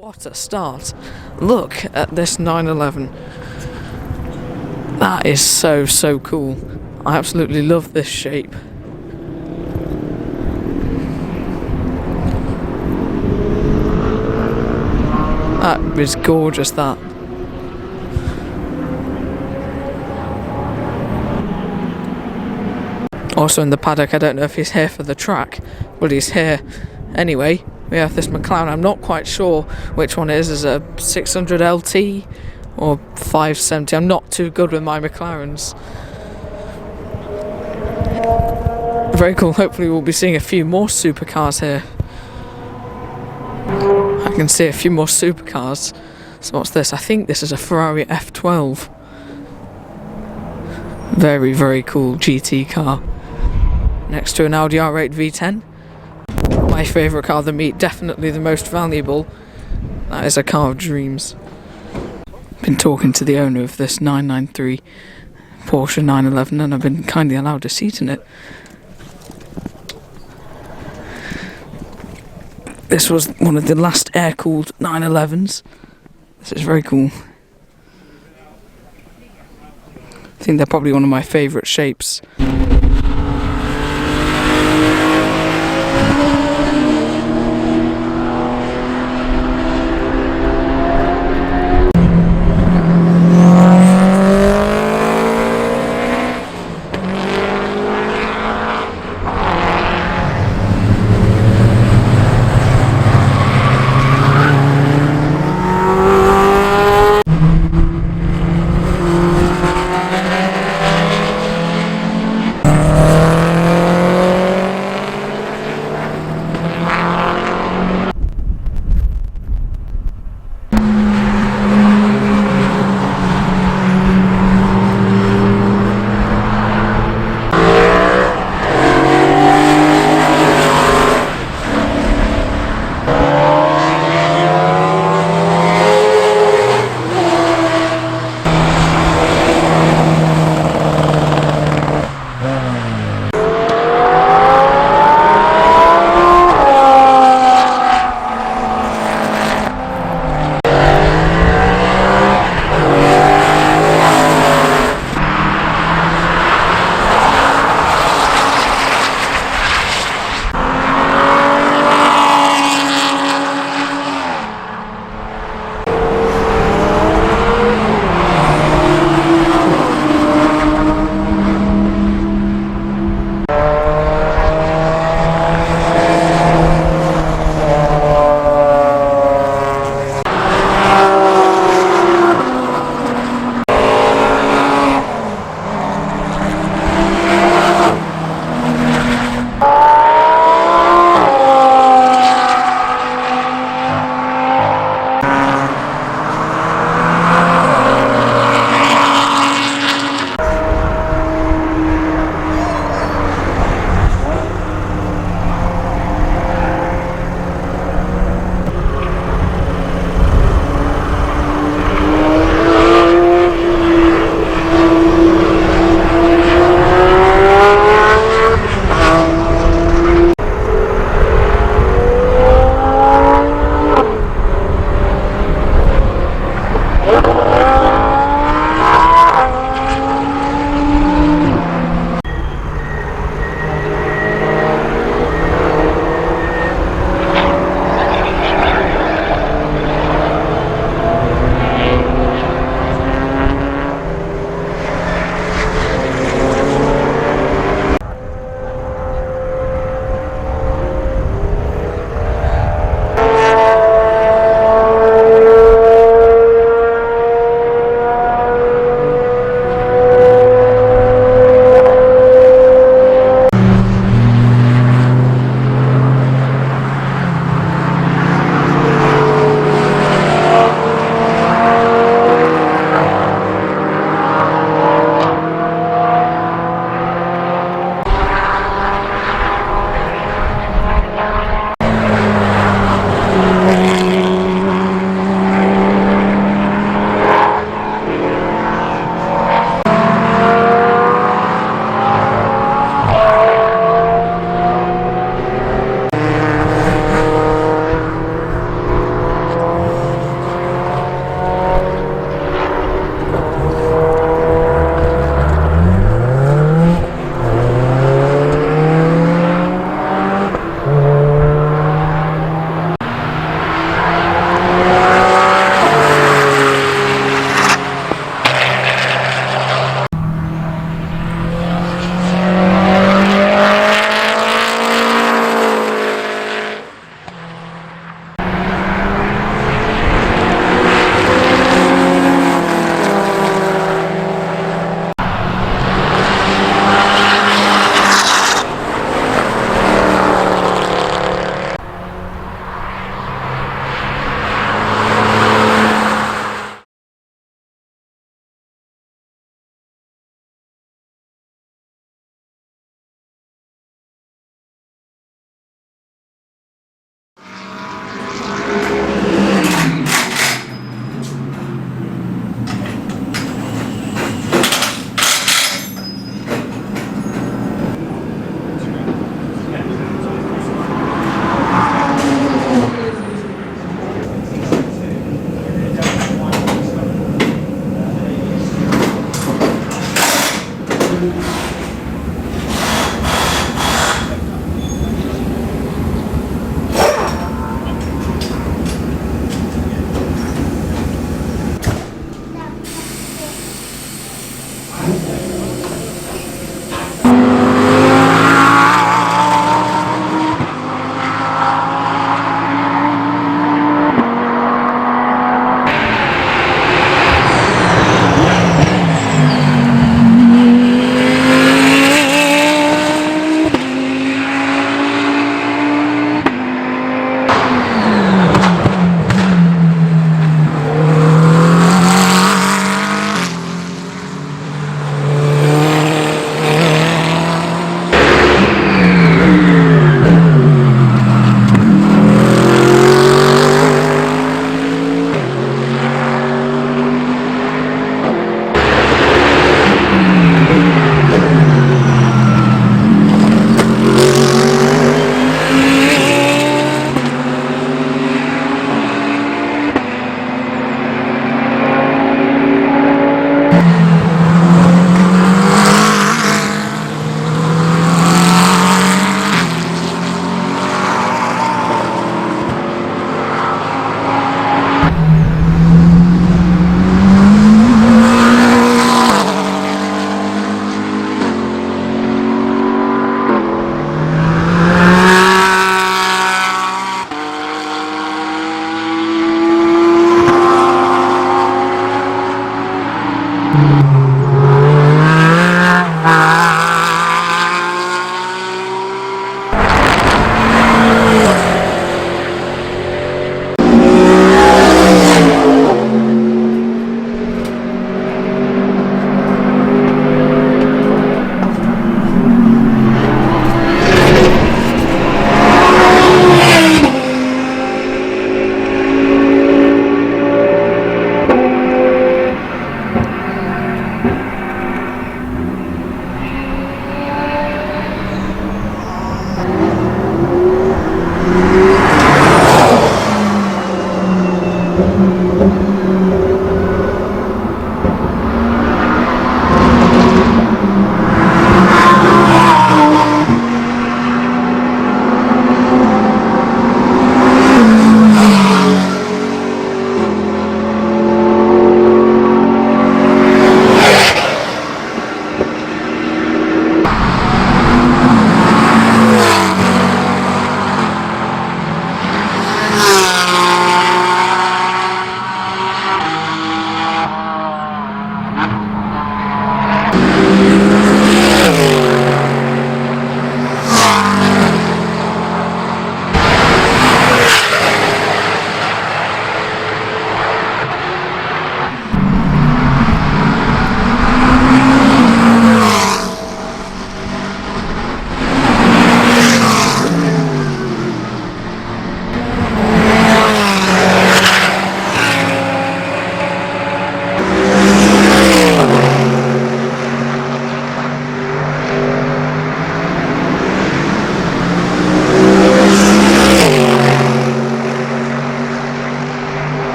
What a start. Look at this 911. That is so cool. I absolutely love this shape. That is gorgeous, that. Also in the paddock, I don't know if he's here for the track, but he's here anyway. We have this McLaren. I'm not quite sure which one it is a 600 LT or 570. I'm not too good with my McLarens. Very cool. Hopefully we'll be seeing a few more supercars here. I can see a few more supercars. So what's this? I think this is a Ferrari F12. Very cool GT car. Next to an Audi R8 V10. My favourite car of the meet, definitely the most valuable. That is a car of dreams. Been talking to the owner of this 993 Porsche 911 and I've been kindly allowed a seat in it. This was one of the last air-cooled 911s. This is very cool. I think they're probably one of my favourite shapes.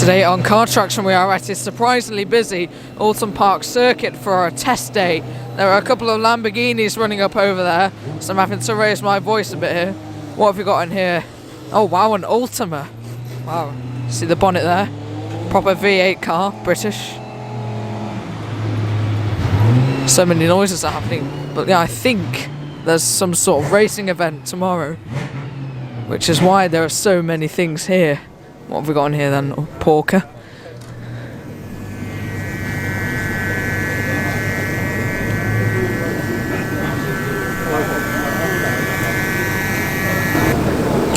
Today on CarTraction we are at a surprisingly busy Oulton Park circuit for a test day. There are a couple of Lamborghinis running up over there, so I'm having to raise my voice a bit here. What have we got in here? Oh wow, an Ultima. Wow, see the bonnet there? Proper V8 car, British. So many noises are happening, but yeah, I think there's some sort of racing event tomorrow, which is why there are so many things here. What have we got in here then? Oh, Porker.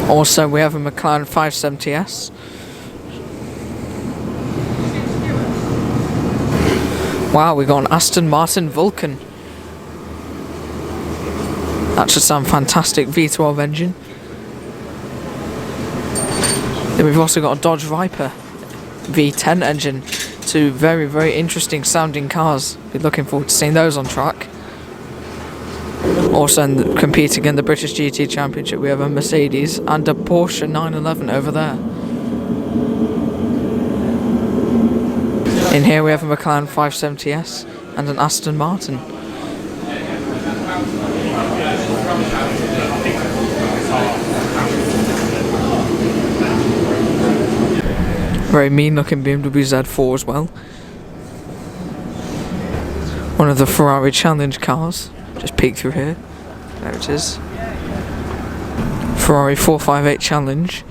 Also, we have a McLaren 570S. Wow, we got an Aston Martin Vulcan. That should sound fantastic, V12 engine. Then we've also got a Dodge Viper V10 engine. Two very, very interesting sounding cars. Be looking forward to seeing those on track. Also competing in the British GT Championship, we have a Mercedes and a Porsche 911 over there. In here we have a McLaren 570S and an Aston Martin. Very mean looking BMW Z4 as well. One of the Ferrari Challenge cars. Just peek through here. There it is. Ferrari 458 Challenge.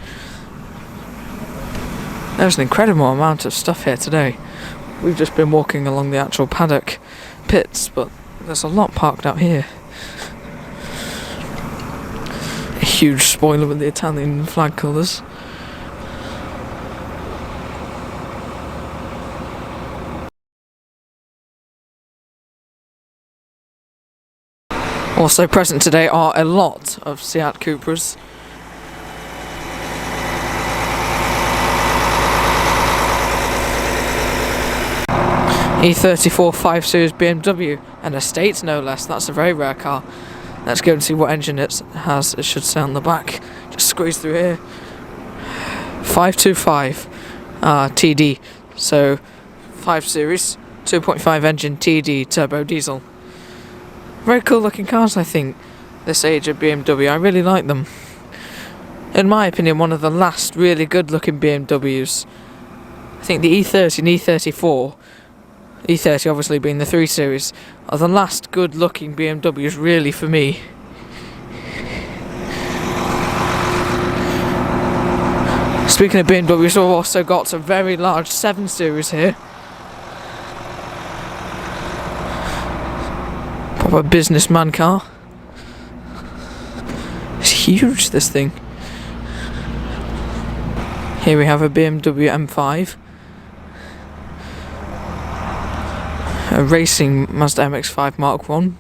There's an incredible amount of stuff here today. We've just been walking along the actual paddock pits, but there's a lot parked out here. A huge spoiler with the Italian flag colours. Also present today are a lot of Seat Cupras. E34 5 Series BMW, an estate no less. That's a very rare car. Let's go and see what engine it has. It should say on the back. Just squeeze through here. 525 TD. So 5 Series, 2.5 engine TD turbo diesel. Very cool looking cars, I think, this age of BMW. I really like them. In my opinion, one of the last really good looking BMWs. I think the E30 and E34, E30 obviously being the 3 Series, are the last good looking BMWs really for me. Speaking of BMWs, we've also got a very large 7 Series here. Proper businessman car. It's huge, this thing. Here we have a BMW M5. A racing Mazda MX-5 Mark 1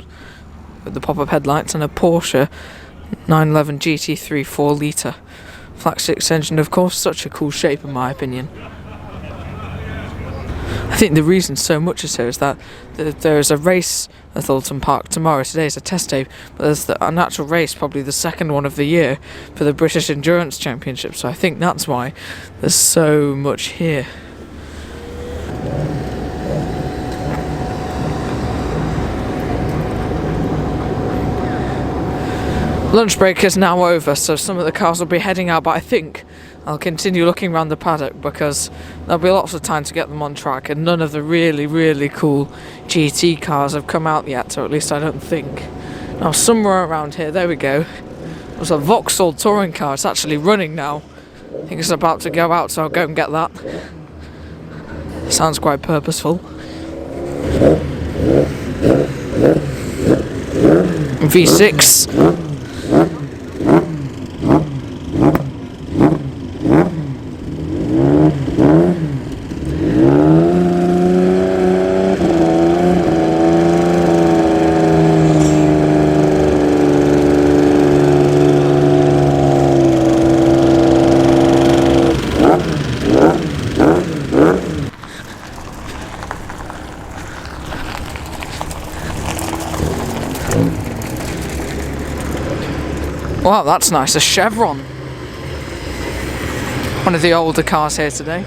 with the pop-up headlights, and a Porsche 911 GT3 4 litre. Flat 6 engine, of course, such a cool shape in my opinion. I think the reason so much is here is that there is a race at Oulton Park tomorrow. Today is a test day, but there's an actual race, probably the second one of the year, for the British Endurance Championship, so I think that's why there's so much here. Lunch break is now over, so some of the cars will be heading out, but I think I'll continue looking around the paddock because there'll be lots of time to get them on track, and none of the really, really cool GT cars have come out yet, or at least I don't think. Now, somewhere around here, there we go. There's a Vauxhall touring car. It's actually running now. I think it's about to go out, so I'll go and get that. Sounds quite purposeful. V6. Wow, that's nice, a Chevron. One of the older cars here today.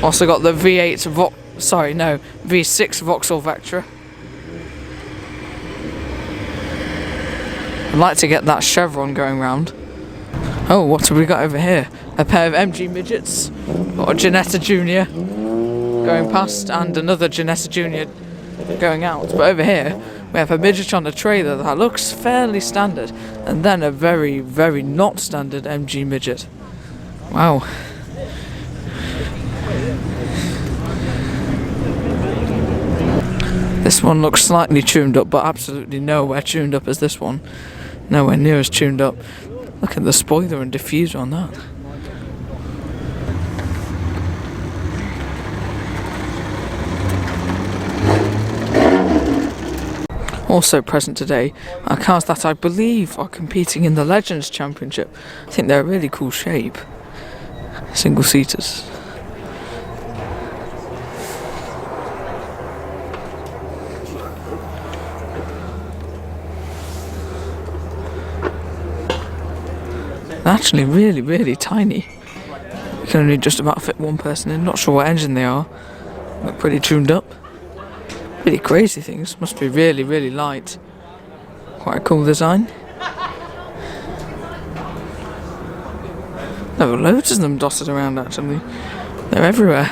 Also got the V6 Vauxhall Vectra. I'd like to get that chevron going round. Oh, what have we got over here? A pair of MG midgets. Got a Janetta Junior going past and another Janetta Junior going out. But over here we have a midget on a trailer that looks fairly standard, and then a very, very not standard MG midget. Wow. This one looks slightly tuned up, but absolutely nowhere tuned up as this one. Nowhere near as tuned up. Look at the spoiler and diffuser on that. Also present today are cars that I believe are competing in the Legends Championship. I think they're a really cool shape. Single seaters. They're actually really, really tiny. You can only just about fit one person in. Not sure what engine they are. Look pretty tuned up. Really crazy things. Must be really, really light. Quite a cool design. There are loads of them dotted around actually. They're everywhere.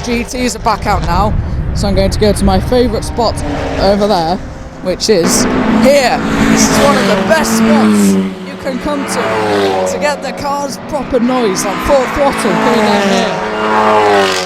GTs are back out now, so I'm going to go to my favourite spot over there, which is here. This is one of the best spots you can come to get the car's proper noise on full throttle coming down here.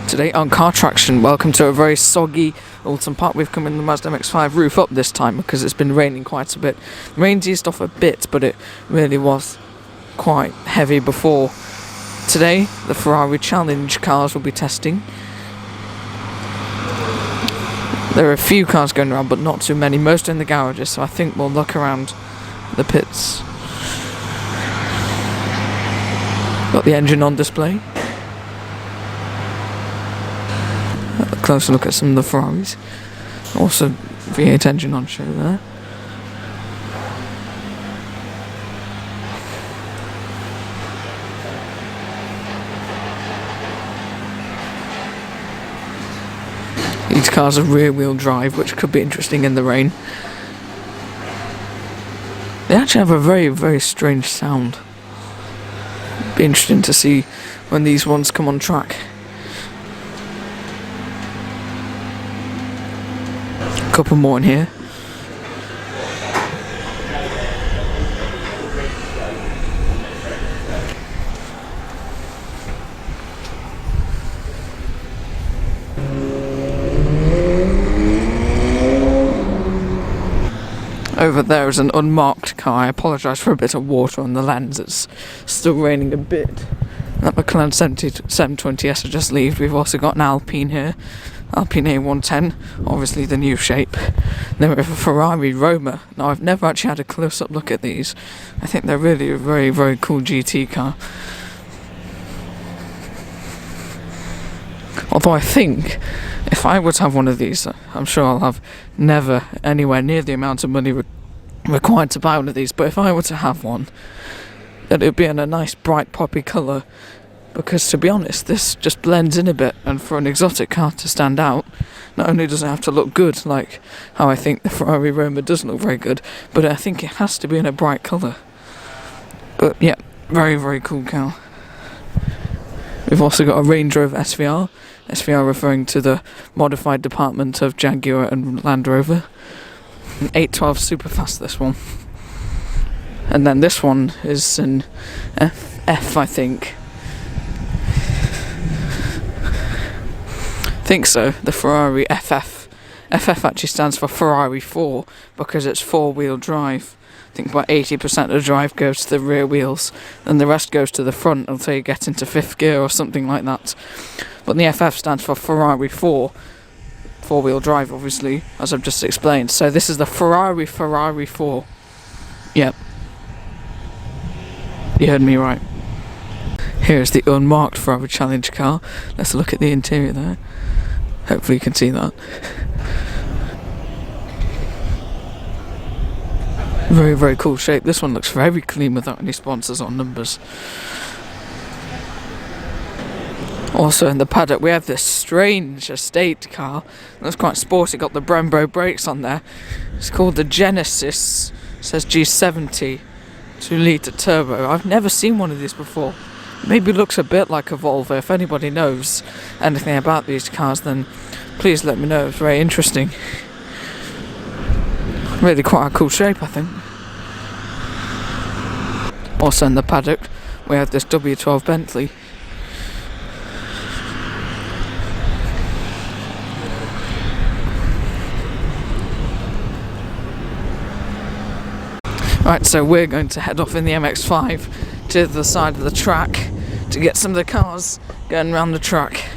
Today on CarTraction, welcome to a very soggy Oulton Park. We've come in the Mazda MX-5 roof up this time because it's been raining quite a bit. The rain's eased off a bit, but it really was quite heavy before. Today, the Ferrari Challenge cars will be testing. There are a few cars going around, but not too many. Most are in the garages, so I think we'll look around the pits. Got the engine on display. A closer look at some of the Ferraris. Also, V8 engine on show there. These cars are rear-wheel drive, which could be interesting in the rain. They actually have a very, very strange sound. Be interesting to see when these ones come on track. A couple more in here. Over there is an unmarked car. I apologise for a bit of water on the lens. It's still raining a bit. That McLaren 720S I just left. We've also got an Alpine here. Alpine A110, obviously the new shape. Then we have a Ferrari Roma. Now I've never actually had a close-up look at these. I think they're really a very, very cool GT car. Although I think if I were to have one of these, I'm sure I'll have never anywhere near the amount of money required to buy one of these. But if I were to have one, that it would be in a nice bright poppy colour. Because to be honest, this just blends in a bit, and for an exotic car to stand out, not only does it have to look good, like how I think the Ferrari Roma does look very good, but I think it has to be in a bright colour. But yeah, very, very cool car. We've also got a Range Rover SVR. SVR referring to the modified department of Jaguar and Land Rover. An 812 Superfast, this one. And then this one is an F, I think. I think so, the Ferrari FF. FF actually stands for Ferrari 4 because it's four-wheel drive. I think about 80% of the drive goes to the rear wheels and the rest goes to the front until you get into fifth gear or something like that. But the FF stands for Ferrari 4, four-wheel drive obviously, as I've just explained. So this is the Ferrari 4. Yep. You heard me right. Here's the unmarked Ferrari Challenge car. Let's look at the interior there. Hopefully you can see that. Very, very cool shape. This one looks very clean without any sponsors or numbers. Also in the paddock we have this strange estate car. That's quite sporty, got the Brembo brakes on there. It's called the Genesis. It says G70 2-litre turbo. I've never seen one of these before. Maybe looks a bit like a Volvo. If anybody knows anything about these cars, then please let me know. It's very interesting. Really quite a cool shape, I think. Also in the paddock we have this W12 Bentley. Right, so we're going to head off in the MX-5 to the side of the track to get some of the cars going around the track.